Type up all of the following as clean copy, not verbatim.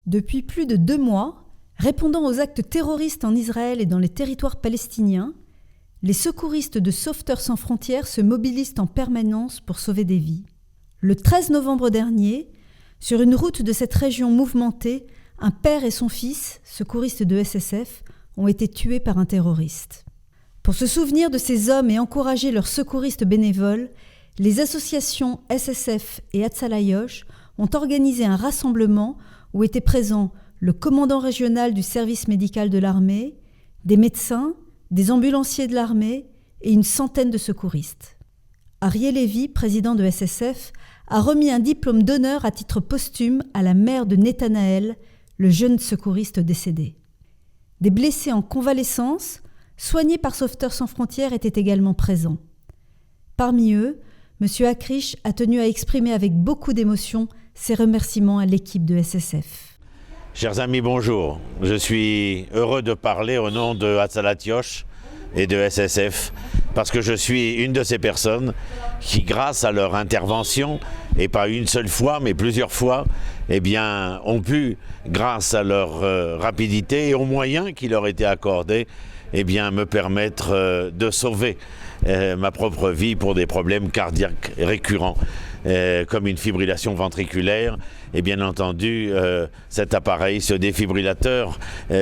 Depuis plus de 2 mois, répondant aux actes terroristes en Israël et dans les territoires palestiniens, les secouristes de Sauveteurs sans frontières se mobilisent en permanence pour sauver des vies. Le 13 novembre dernier, sur une route de cette région mouvementée, un père et son fils, secouristes de SSF, ont été tués par un terroriste. Pour se souvenir de ces hommes et encourager leurs secouristes bénévoles, les associations SSF et Hatzalah Yosh ont organisé un rassemblement où étaient présents le commandant régional du service médical de l'armée, des médecins, des ambulanciers de l'armée et une centaine de secouristes. Ariel Levy, président de SSF, a remis un diplôme d'honneur à titre posthume à la mère de Netanaël, le jeune secouriste décédé. Des blessés en convalescence, soignés par Sauveteurs sans frontières, étaient également présents. Parmi eux, M. Akrish a tenu à exprimer avec beaucoup d'émotion ses remerciements à l'équipe de SSF. Chers amis, bonjour. Je suis heureux de parler au nom de Hatzalah Yosh et de SSF parce que je suis une de ces personnes qui, grâce à leur intervention, et pas une seule fois, mais plusieurs fois, ont pu, grâce à leur rapidité et aux moyens qui leur étaient accordés, me permettre de sauver ma propre vie pour des problèmes cardiaques récurrents, comme une fibrillation ventriculaire et bien entendu cet appareil, ce défibrillateur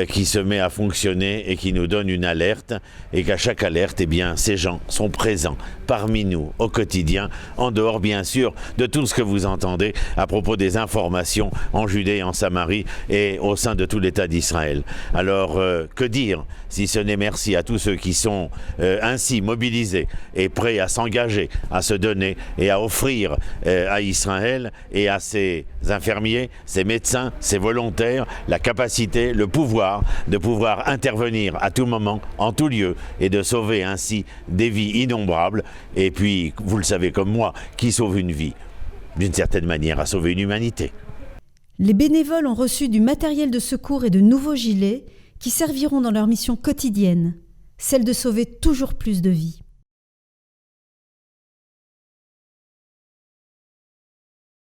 qui se met à fonctionner et qui nous donne une alerte, et qu'à chaque alerte, ces gens sont présents parmi nous au quotidien, en dehors bien sûr de tout ce que vous entendez à propos des informations en Judée et en Samarie et au sein de tout l'État d'Israël. Alors que dire si ce n'est merci à tous ceux qui sont ainsi mobilisés et prêts à s'engager, à se donner et à offrir à Israël et à ses infirmiers, ses médecins, ses volontaires, la capacité, le pouvoir de pouvoir intervenir à tout moment, en tout lieu, et de sauver ainsi des vies innombrables. Et puis, vous le savez comme moi, qui sauve une vie, d'une certaine manière, a sauvé une humanité. Les bénévoles ont reçu du matériel de secours et de nouveaux gilets qui serviront dans leur mission quotidienne, celle de sauver toujours plus de vies.